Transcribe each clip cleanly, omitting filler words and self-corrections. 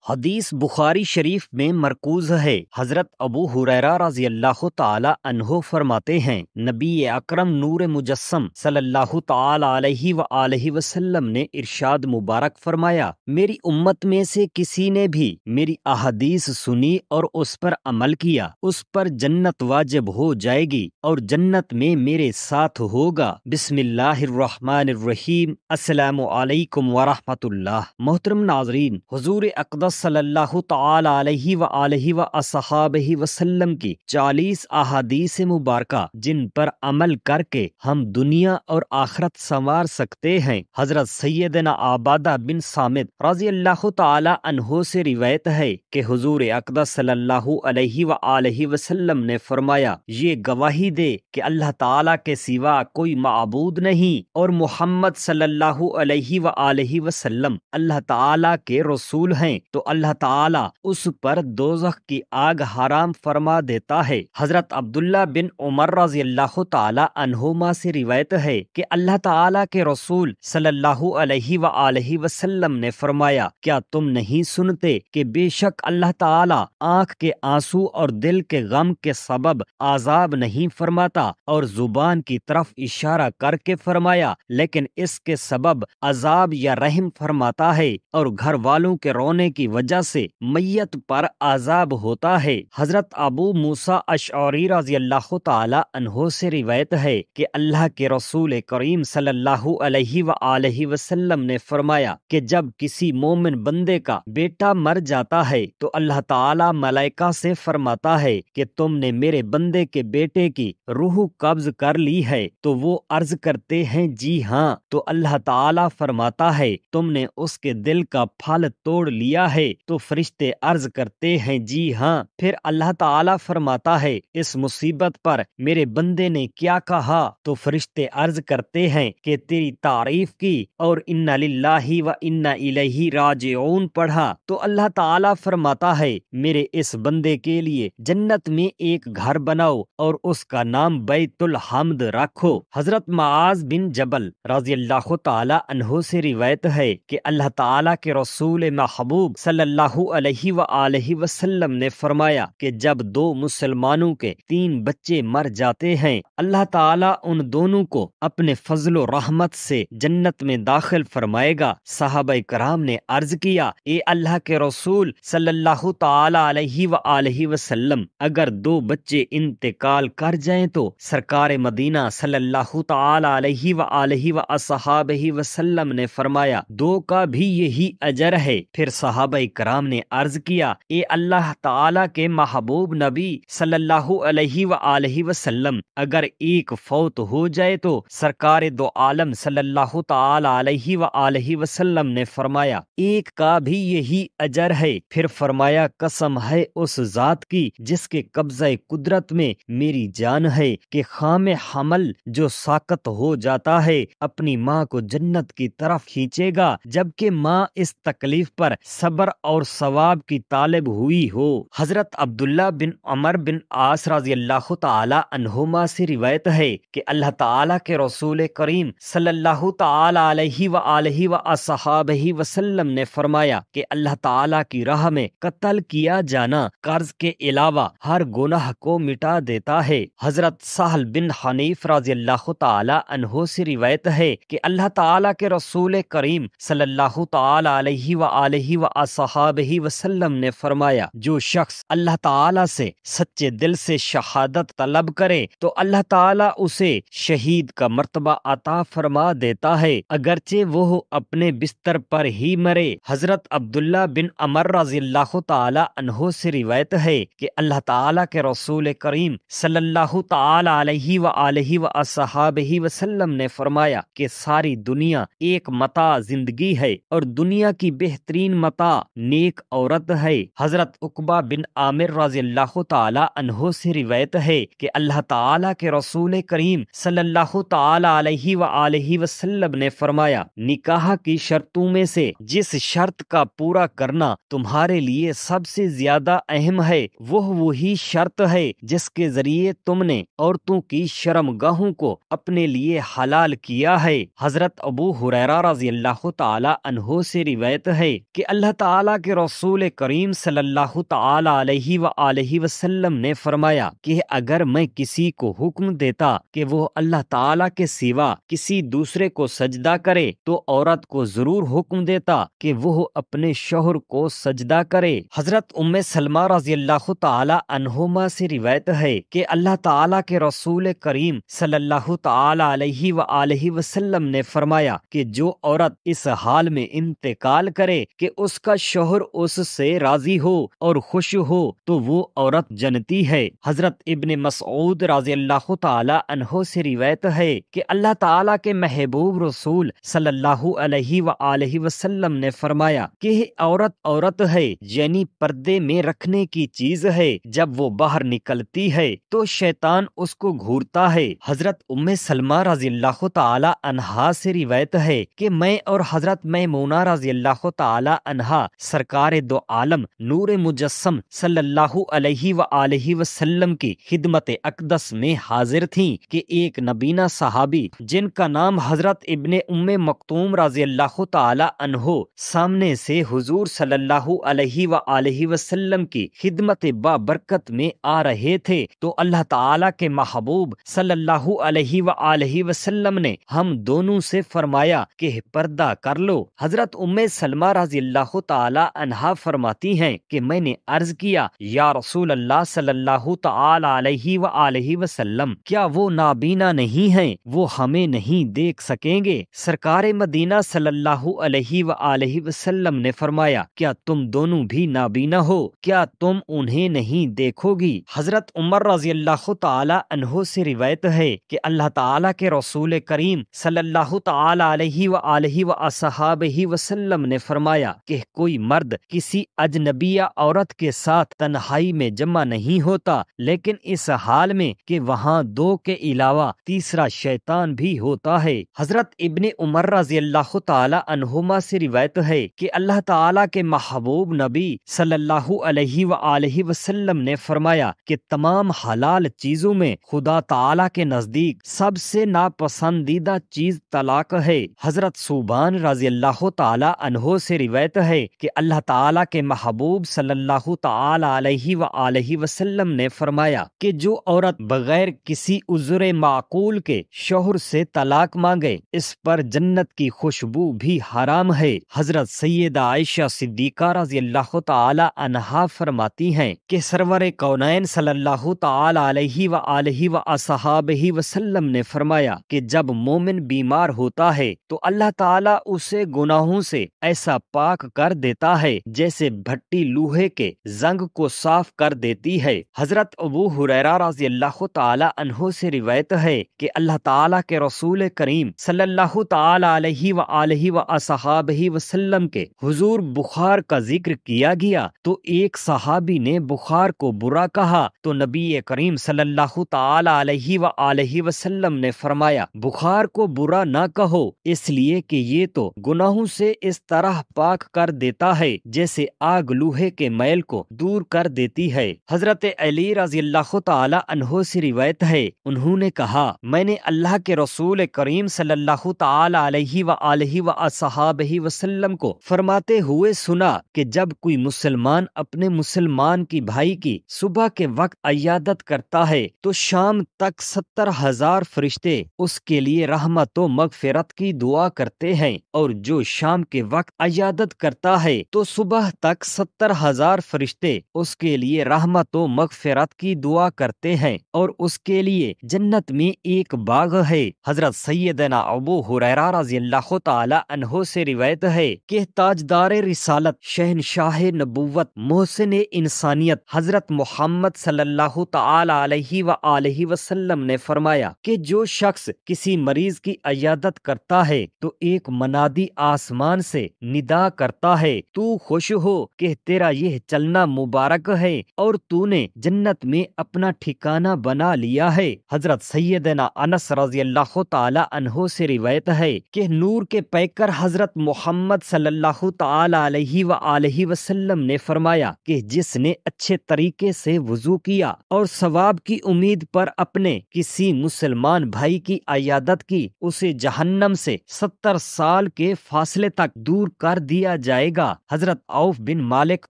حدیث بخاری شریف میں مرکوز ہے۔ حضرت ابو ہریرہ رضی اللہ تعالی عنہ فرماتے ہیں، نبی اکرم نور مجسم صلی اللہ تعالی علیہ وآلہ وسلم نے ارشاد مبارک فرمایا، میری امت میں سے کسی نے بھی میری احادیث سنی اور اس پر عمل کیا، اس پر جنت واجب ہو جائے گی اور جنت میں میرے ساتھ ہوگا۔ بسم اللہ الرحمن الرحیم۔ السلام علیکم ورحمۃ اللہ۔ محترم ناظرین، حضور اقدس صلی اللہ تعالی علیہ وآلہ وصحابہ وسلم کی 40 احادیث مبارکہ جن پر عمل کر کے ہم دنیا اور آخرت سنوار سکتے ہیں، حضرت سیدنا عبادہ بن صامت رضی اللہ تعالی عنہ سے روایت ہے کہ حضور اقدس صلی اللہ علیہ وآلہ وسلم نے فرمایا، یہ گواہی دے کہ اللہ تعالی کے سوا کوئی معبود نہیں اور محمد صلی اللہ علیہ وآلہ وسلم اللہ تعالی کے رسول ہیں، تو اللہ تعالی اس پر دوزخ کی آگ حرام فرما دیتا ہے۔ حضرت عبداللہ بن عمر رضی اللہ تعالی عنہما سے روایت ہے کہ اللہ تعالی کے رسول صلی اللہ علیہ وآلہ وسلم نے فرمایا، کیا تم نہیں سنتے کہ بے شک اللہ تعالی آنکھ کے آنسو اور دل کے غم کے سبب عذاب نہیں فرماتا، اور زبان کی طرف اشارہ کر کے فرمایا لیکن اس کے سبب عذاب یا رحم فرماتا ہے، اور گھر والوں کے رونے کی وجہ سے میت پر عذاب ہوتا ہے۔ حضرت ابو موسیٰ اشعری رضی اللہ تعالی عنہ سے روایت ہے کہ اللہ کے رسول کریم صلی اللہ علیہ وآلہ وسلم نے فرمایا کہ جب کسی مومن بندے کا بیٹا مر جاتا ہے تو اللہ تعالی ملائکہ سے فرماتا ہے کہ تم نے میرے بندے کے بیٹے کی روح قبض کر لی ہے، تو وہ عرض کرتے ہیں جی ہاں، تو اللہ تعالی فرماتا ہے تم نے اس کے دل کا پھل توڑ لیا ہے، تو فرشتے عرض کرتے ہیں جی ہاں، پھر اللہ تعالی فرماتا ہے اس مصیبت پر میرے بندے نے کیا کہا، تو فرشتے عرض کرتے ہیں کہ تیری تعریف کی اور انا للہ و انا الیہ راجعون پڑھا، تو اللہ تعالی فرماتا ہے میرے اس بندے کے لیے جنت میں ایک گھر بناؤ اور اس کا نام بیت الحمد رکھو۔ حضرت معاذ بن جبل رضی اللہ تعالی عنہ سے روایت ہے کہ اللہ تعالی کے رسول محبوب صلی اللہ علیہ وآلہ وسلم نے فرمایا کہ جب دو مسلمانوں کے 3 بچے مر جاتے ہیں، اللہ تعالی ان دونوں کو اپنے فضل و رحمت سے جنت میں داخل فرمائے گا۔ صحابہ کرام نے عرض کیا، اے اللہ کے رسول صلی اللہ تعالی علیہ وآلہ وسلم، اگر 2 بچے انتقال کر جائیں تو سرکار مدینہ صلی اللہ تعالی علیہ وآلہ وصحابہ وسلم نے فرمایا 2 کا بھی یہی اجر ہے۔ پھر صحابہ کرام نے عرض کیا، اے اللہ تعالی کے محبوب نبی صلی اللہ علیہ وآلہ وسلم، اگر ایک فوت ہو جائے تو سرکار دو عالم صلی اللہ تعالی علیہ وآلہ وسلم نے فرمایا 1 کا بھی یہی اجر ہے۔ پھر فرمایا، قسم ہے اس ذات کی جس کے قبضہ قدرت میں میری جان ہے کہ خام حمل جو ساقط ہو جاتا ہے اپنی ماں کو جنت کی طرف کھینچے گا، جبکہ ماں اس تکلیف پر صبر اور ثواب کی طالب ہوئی ہو۔ حضرت عبداللہ بن عمر بن عاص رضی اللہ تعالی عنہما سے روایت ہے کہ اللہ تعالی کے رسول کریم صلی اللہ تعالی علیہ وآلہ وصحابہ وسلم نے فرمایا کہ اللہ تعالی کی راہ میں قتل کیا جانا قرض کے علاوہ ہر گناہ کو مٹا دیتا ہے۔ حضرت سہل بن حنیف رضی اللہ تعالی عنہ سے روایت ہے کہ اللہ تعالی کے رسول کریم صلی اللہ تعالی علیہ وآلہ وصحابہ وسلم نے فرمایا، جو شخص اللہ تعالی سے سچے دل سے شہادت طلب کرے تو اللہ تعالی اسے شہید کا مرتبہ عطا فرما دیتا ہے، اگرچہ وہ اپنے بستر پر ہی مرے۔ حضرت عبداللہ بن عمر رضی اللہ تعالی عنہ سے روایت ہے کہ اللہ تعالی کے رسول کریم صلی اللہ تعالی علیہ وآلہ وصحابہ وسلم نے فرمایا کہ ساری دنیا ایک متاع زندگی ہے اور دنیا کی بہترین متاع نیک عورت ہے۔ حضرت عقبہ بن عامر رضی اللہ تعالی عنہ سے روایت ہے کہ اللہ تعالی کے رسول کریم صلی اللہ تعالی علیہ وآلہ وسلم نے فرمایا، نکاح کی شرطوں میں سے جس شرط کا پورا کرنا تمہارے لیے سب سے زیادہ اہم ہے وہ وہی شرط ہے جس کے ذریعے تم نے عورتوں کی شرمگاہوں کو اپنے لیے حلال کیا ہے۔ حضرت ابو ہریرہ رضی اللہ تعالی عنہ سے روایت ہے کہ اللہ تعالی تعالیٰ کے رسول کریم صلی اللہ تعالی علیہ وآلہ وسلم نے فرمایا کہ اگر میں کسی کو حکم دیتا کہ وہ اللہ تعالیٰ کے سوا کسی دوسرے کو سجدہ کرے تو عورت کو ضرور حکم دیتا کہ وہ اپنے شوہر کو سجدہ کرے۔ حضرت ام سلمہ رضی اللہ تعالی عنہما سے روایت ہے کہ اللہ تعالیٰ کے رسول کریم صلی اللہ تعالی علیہ وآلہ وسلم نے فرمایا کہ جو عورت اس حال میں انتقال کرے کہ اس کا شوہر اس سے راضی ہو اور خوش ہو تو وہ عورت جنتی ہے۔ حضرت ابن مسعود رضی اللہ تعالی عنہ سے روایت ہے کہ اللہ تعالیٰ کے محبوب رسول صلی اللہ علیہ وآلہ وسلم نے فرمایا کہ عورت ہے یعنی پردے میں رکھنے کی چیز ہے، جب وہ باہر نکلتی ہے تو شیطان اس کو گھورتا ہے۔ حضرت ام سلمہ رضی اللہ تعالی عنہا سے روایت ہے کہ میں اور حضرت میمونہ رضی اللہ تعالی عنہا سرکار دو عالم نور مجسم صلی اللہ علیہ وآلہ وسلم کی خدمت اقدس میں حاضر تھیں کہ ایک نبینہ صحابی جن کا نام حضرت ابن ام مکتوم رضی اللہ تعالی عنہ سامنے سے حضور صلی اللہ علیہ وآلہ وسلم کی خدمت بابرکت میں آ رہے تھے تو اللہ تعالیٰ کے محبوب صلی اللہ علیہ وآلہ وسلم نے ہم دونوں سے فرمایا کہ پردہ کر لو۔ حضرت ام سلمہ رضی اللہ تعالی عنہا فرماتی ہیں کہ میں نے عرض کیا یا رسول اللہ صلی اللہ تعالی علیہ وآلہ وسلم کیا وہ نابینا نہیں ہیں؟ وہ ہمیں نہیں دیکھ سکیں گے؟ سرکار مدینہ صلی اللہ علیہ وآلہ وسلم نے فرمایا کیا تم دونوں بھی نابینا ہو؟ کیا تم انہیں نہیں دیکھو گی؟ حضرت عمر رضی اللہ تعالی عنہ سے روایت ہے کہ اللہ تعالیٰ کے رسول کریم صلی اللہ تعالی علیہ وآلہ وصحابہ وسلم نے فرمایا کہ کوئی مرد کسی اجنبیہ عورت کے ساتھ تنہائی میں جمع نہیں ہوتا لیکن اس حال میں کہ وہاں دو کے علاوہ تیسرا شیطان بھی ہوتا ہے۔ حضرت ابن عمر رضی اللہ تعالی عنہما سے روایت ہے کہ اللہ تعالیٰ کے محبوب نبی صلی اللہ علیہ وآلہ وسلم نے فرمایا کہ تمام حلال چیزوں میں خدا تعالیٰ کے نزدیک سب سے ناپسندیدہ چیز طلاق ہے۔ حضرت صوبان رضی اللہ تعالی عنہ سے روایت ہے کہ اللہ تعالیٰ کے محبوب صلی اللہ تعالی علیہ وآلہ وسلم نے فرمایا کہ جو عورت بغیر کسی عذر معقول کے شوہر سے طلاق مانگے اس پر جنت کی خوشبو بھی حرام ہے۔ حضرت سیدہ عائشہ صدیقہ رضی اللہ تعالی عنہا فرماتی ہیں کہ سرور کونین صلی اللہ تعالی علیہ وآلہ وصحابہ وسلم نے فرمایا کہ جب مومن بیمار ہوتا ہے تو اللہ تعالیٰ اسے گناہوں سے ایسا پاک کر دیتا ہے جیسے بھٹی لوہے کے زنگ کو صاف کر دیتی ہے۔ حضرت ابو ہریرہ رضی اللہ تعالی عنہ سے روایت ہے کہ اللہ تعالیٰ کے رسول کریم صلی اللہ تعالی علیہ وآلہ وصحابہ وسلم کے حضور بخار کا ذکر کیا گیا تو ایک صحابی نے بخار کو برا کہا تو نبی کریم صلی اللہ تعالی علیہ وآلہ وسلم نے فرمایا بخار کو برا نہ کہو اس لیے کہ یہ تو گناہوں سے اس طرح پاک کر دیتا ہے جیسے آگ لوہے کے میل کو دور کر دیتی ہے۔ حضرت علی رضی اللہ تعالی عنہ سے روایت ہے انہوں نے کہا میں نے اللہ کے رسول کریم صلی اللہ تعالی علیہ وآلہ وصحابہ وسلم کو فرماتے ہوئے سنا کہ جب کوئی مسلمان اپنے مسلمان کی بھائی کی صبح کے وقت عیادت کرتا ہے تو شام تک 70,000 فرشتے اس کے لیے رحمت و مغفرت کی دعا کرتے ہیں اور جو شام کے وقت عیادت کرتا ہے تو صبح تک 70,000 فرشتے اس کے لیے رحمت و مغفرت کی دعا کرتے ہیں اور اس کے لیے جنت میں ایک باغ ہے۔ حضرت سیدنا ابو ہریرہ رضی اللہ تعالی عنہ سے روایت ہے کہ تاجدار رسالت شہنشاہ نبوت محسن انسانیت حضرت محمد صلی اللہ تعالی علیہ وآلہ وسلم نے فرمایا کہ جو شخص کسی مریض کی عیادت کرتا ہے تو ایک منادی آسمان سے ندا کرتا ہے تو خوش ہو کہ تیرا یہ چلنا مبارک ہے اور تو نے جنت میں اپنا ٹھکانہ بنا لیا ہے۔ حضرت سیدنا انس رضی اللہ تعالی عنہ سے روایت ہے کہ نور کے پیکر حضرت محمد صلی اللہ تعالی علیہ وآلہ وسلم نے فرمایا کہ جس نے اچھے طریقے سے وضو کیا اور ثواب کی امید پر اپنے کسی مسلمان بھائی کی عیادت کی اسے جہنم سے 70 سال کے فاصلے تک دور کر دیا جائے گا۔ کا حضرت عوف بن مالک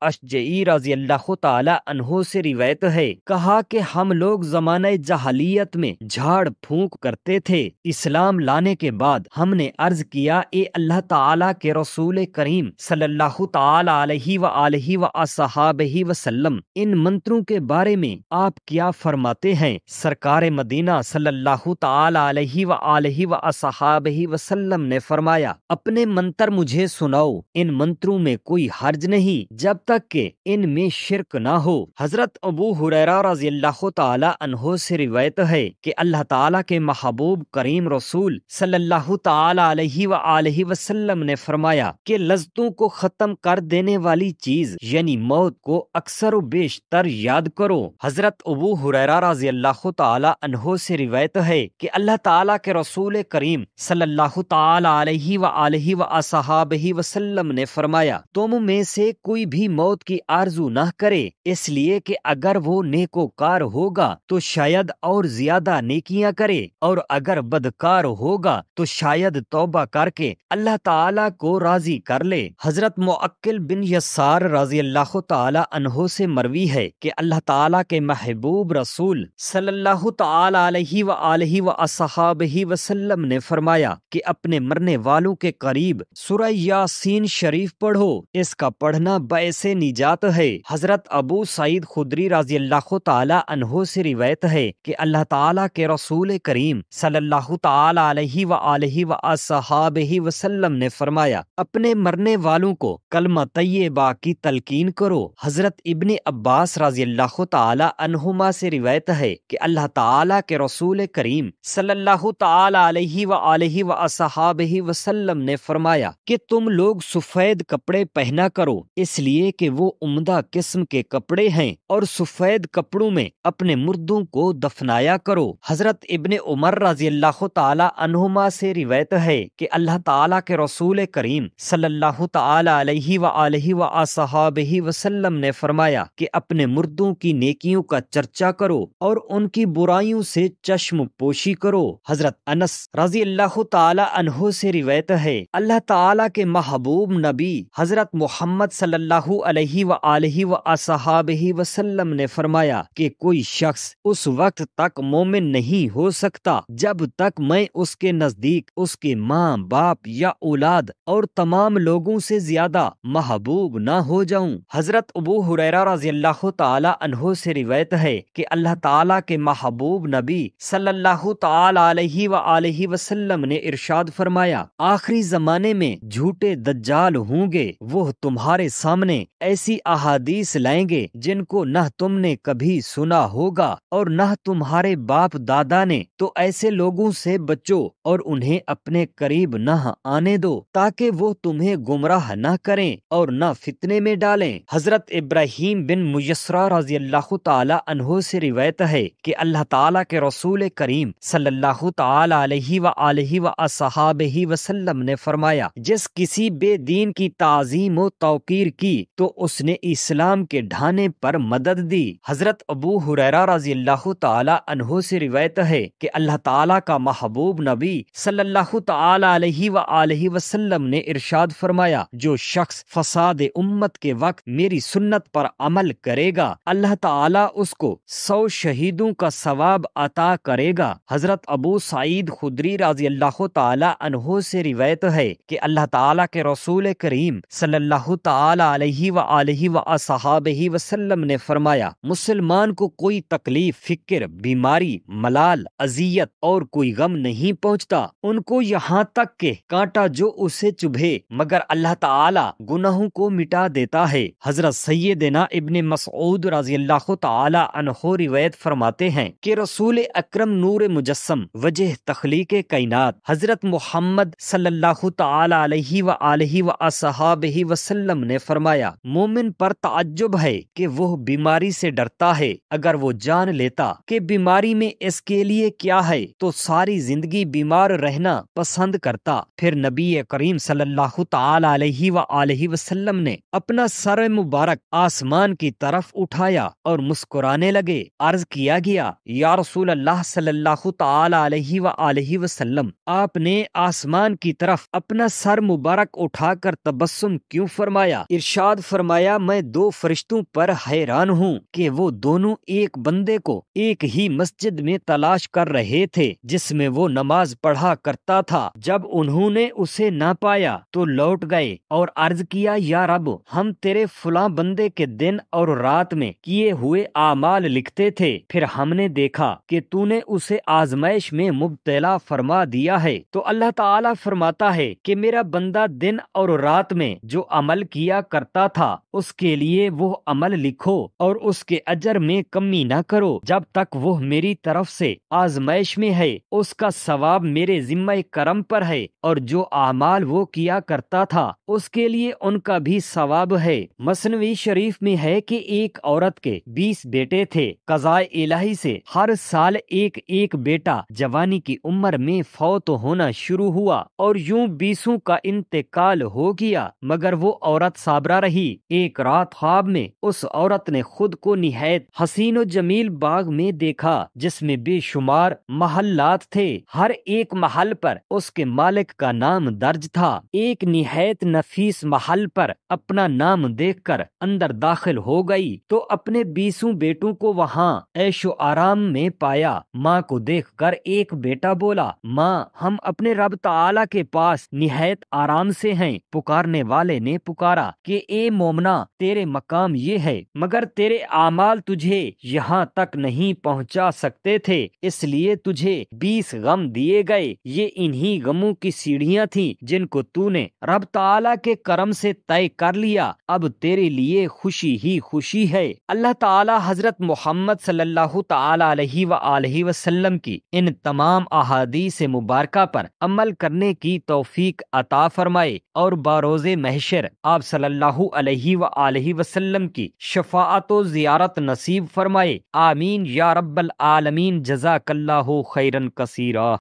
اشجعی رضی اللہ تعالی عنہ سے روایت ہے، کہا کہ ہم لوگ زمانہ جاہلیت میں جھاڑ پھونک کرتے تھے، اسلام لانے کے بعد ہم نے عرض کیا، اے اللہ تعالی کے رسول کریم صلی اللہ تعالی علیہ وآلہ وصحابہ وسلم، ان منتروں کے بارے میں آپ کیا فرماتے ہیں؟ سرکار مدینہ صلی اللہ تعالی علیہ وآلہ وصحابہ وسلم نے فرمایا، اپنے منتر مجھے سناؤ، ان منتروں میں کوئی حرج نہیں جب تک کہ ان میں شرک نہ ہو۔ حضرت ابو ہریرہ رضی اللہ تعالی عنہ سے روایت ہے کہ اللہ تعالی کے محبوب کریم رسول صلی اللہ تعالی علیہ وآلہ وسلم نے فرمایا کہ لذتوں کو ختم کر دینے والی چیز یعنی موت کو اکثر و بیشتر یاد کرو۔ حضرت ابو ہریرہ رضی اللہ تعالی عنہ سے روایت ہے کہ اللہ تعالی کے رسول کریم صلی اللہ تعالی علیہ وآلہ وصحابہ وسلم نے فرمایا، تم میں سے کوئی بھی موت کی آرزو نہ کرے، اس لیے کہ اگر وہ نیکوکار ہوگا تو شاید اور زیادہ نیکیاں کرے، اور اگر بدکار ہوگا تو شاید توبہ کر کے اللہ تعالیٰ کو راضی کر لے۔ حضرت معقل بن یسار رضی اللہ تعالی عنہ سے مروی ہے کہ اللہ تعالیٰ کے محبوب رسول صلی اللہ تعالی علیہ وآلہ وصحابہ وسلم نے فرمایا کہ اپنے مرنے والوں کے قریب سورہ یاسین شریف پڑھو، اس کا پڑھنا باعث نجات ہے۔ حضرت ابو سعید خدری رضی اللہ تعالی عنہ سے روایت ہے کہ اللہ تعالیٰ کے رسول کریم صلی اللہ تعالی علیہ وآلہ وصحابہ وسلم نے فرمایا، اپنے مرنے والوں کو کلمہ طیبہ کی تلقین کرو۔ حضرت ابن عباس رضی اللہ تعالی عنہما سے روایت ہے کہ اللہ تعالیٰ کے رسول کریم صلی اللہ تعالی علیہ وآلہ وصحابہ وسلم نے فرمایا کہ تم لوگ سفید کپڑے پہنا کرو، اس لیے کہ وہ عمدہ قسم کے کپڑے ہیں، اور سفید کپڑوں میں اپنے مردوں کو دفنایا کرو۔ حضرت ابن عمر رضی اللہ تعالی عنہما سے روایت ہے کہ اللہ تعالیٰ کے رسول کریم صلی اللہ تعالی علیہ وآلہ وصحابہ وسلم نے فرمایا کہ اپنے مردوں کی نیکیوں کا چرچا کرو اور ان کی برائیوں سے چشم پوشی کرو۔ حضرت انس رضی اللہ تعالی عنہ سے روایت ہے، اللہ تعالیٰ کے محبوب نبی حضرت محمد صلی اللہ علیہ وآلہ وصحابہ وسلم نے فرمایا کہ کوئی شخص اس وقت تک مومن نہیں ہو سکتا جب تک میں اس کے نزدیک اس کے ماں باپ یا اولاد اور تمام لوگوں سے زیادہ محبوب نہ ہو جاؤں۔ حضرت ابو ہریرہ رضی اللہ تعالی عنہ سے روایت ہے کہ اللہ تعالیٰ کے محبوب نبی صلی اللہ تعالی علیہ وآلہ وسلم نے ارشاد فرمایا، آخری زمانے میں جھوٹے دجال ہوں گے، وہ تمہارے سامنے ایسی احادیث لائیں گے جن کو نہ تم نے کبھی سنا ہوگا اور نہ تمہارے باپ دادا نے، تو ایسے لوگوں سے بچو اور انہیں اپنے قریب نہ آنے دو تاکہ وہ تمہیں گمراہ نہ کریں اور نہ فتنے میں ڈالیں۔ حضرت ابراہیم بن میسرہ رضی اللہ تعالی عنہ سے روایت ہے کہ اللہ تعالیٰ کے رسول کریم صلی اللہ تعالی علیہ وآلہ وصحابہ وسلم نے فرمایا، جس کسی بے دین کی تعظیم و توقیر کی تو اس نے اسلام کے ڈھانے پر مدد دی۔ حضرت ابو ہریرہ رضی اللہ تعالی عنہ سے روایت ہے کہ اللہ تعالیٰ کا محبوب نبی صلی اللہ تعالی علیہ وآلہ وسلم نے ارشاد فرمایا، جو شخص فساد امت کے وقت میری سنت پر عمل کرے گا، اللہ تعالیٰ اس کو 100 شہیدوں کا ثواب عطا کرے گا۔ حضرت ابو سعید خدری رضی اللہ تعالی عنہ سے روایت ہے کہ اللہ تعالیٰ کے رسول کریم صلی اللہ تعالی علیہ وآلہ وصحابہ وسلم نے فرمایا، مسلمان کو کوئی تکلیف، فکر، بیماری، ملال، اذیت اور کوئی غم نہیں پہنچتا ان کو یہاں تک کہ کانٹا جو اسے چبھے، مگر اللہ تعالیٰ گناہوں کو مٹا دیتا ہے۔ حضرت سیدنا ابن مسعود رضی اللہ تعالی عنہ روایت فرماتے ہیں کہ رسول اکرم نور مجسم وجہ تخلیق کائنات حضرت محمد صلی اللہ تعالی علیہ وآلہ وصحابہ وسلم نے فرمایا، مومن پر تعجب ہے کہ وہ بیماری سے ڈرتا ہے، اگر وہ جان لیتا کہ بیماری میں اس کے لیے کیا ہے تو ساری زندگی بیمار رہنا پسند کرتا۔ پھر نبی کریم صلی اللہ تعالی علیہ وآلہ وسلم نے اپنا سر مبارک آسمان کی طرف اٹھایا اور مسکرانے لگے۔ عرض کیا گیا، یا رسول اللہ صلی اللہ تعالی علیہ وآلہ وسلم، آپ نے آسمان کی طرف اپنا سر مبارک اٹھا کر تبسم تبسم کیوں فرمایا؟ ارشاد فرمایا میں دو فرشتوں پر حیران ہوں کہ وہ دونوں ایک بندے کو ایک ہی مسجد میں تلاش کر رہے تھے جس میں وہ نماز پڑھا کرتا تھا۔ جب انہوں نے اسے نہ پایا تو لوٹ گئے اور عرض کیا یا رب ہم تیرے فلاں بندے کے دن اور رات میں کیے ہوئے اعمال لکھتے تھے، پھر ہم نے دیکھا کہ تو نے اسے آزمائش میں مبتلا فرما دیا ہے۔ تو اللہ تعالیٰ فرماتا ہے کہ میرا بندہ دن اور رات میں جو عمل کیا کرتا تھا اس کے لیے وہ عمل لکھو اور اس کے اجر میں کمی نہ کرو جب تک وہ میری طرف سے آزمائش میں ہے، اس کا ثواب میرے ذمہ کرم پر ہے، اور جو اعمال وہ کیا کرتا تھا اس کے لیے ان کا بھی ثواب ہے۔ مثنوی شریف میں ہے کہ ایک عورت کے 20 بیٹے تھے، قضاء الہی سے ہر سال ایک ایک بیٹا جوانی کی عمر میں فوت ہونا شروع ہوا اور یوں 20 کا انتقال ہو گیا، مگر وہ عورت صابرہ رہی۔ ایک رات خواب میں اس عورت نے خود کو نہایت حسین و جمیل باغ میں دیکھا جس میں بے شمار محلات تھے، ہر ایک محل پر اس کے مالک کا نام درج تھا۔ ایک نہایت نفیس محل پر اپنا نام دیکھ کر اندر داخل ہو گئی تو اپنے 20 بیٹوں کو وہاں عیش و آرام میں پایا۔ ماں کو دیکھ کر ایک بیٹا بولا ماں ہم اپنے رب تعالی کے پاس نہایت آرام سے ہیں۔ پکارنے والے نے پکارا کہ اے مومنہ تیرے مقام یہ ہے، مگر تیرے اعمال تجھے یہاں تک نہیں پہنچا سکتے تھے، اس لیے تجھے 20 غم دیے گئے۔ یہ انہی غموں کی سیڑھیاں تھیں جن کو تو نے رب تعالی کے کرم سے طے کر لیا، اب تیرے لیے خوشی ہی خوشی ہے۔ اللہ تعالی حضرت محمد صلی اللہ تعالی علیہ وآلہ وسلم کی ان تمام احادیث مبارکہ پر عمل کرنے کی توفیق عطا فرمائے اور بروز محشر آپ صلی اللہ علیہ وآلہ وسلم کی شفاعت و زیارت نصیب فرمائے، آمین یا رب العالمین۔ جزاک اللہ خیرا کثیرا۔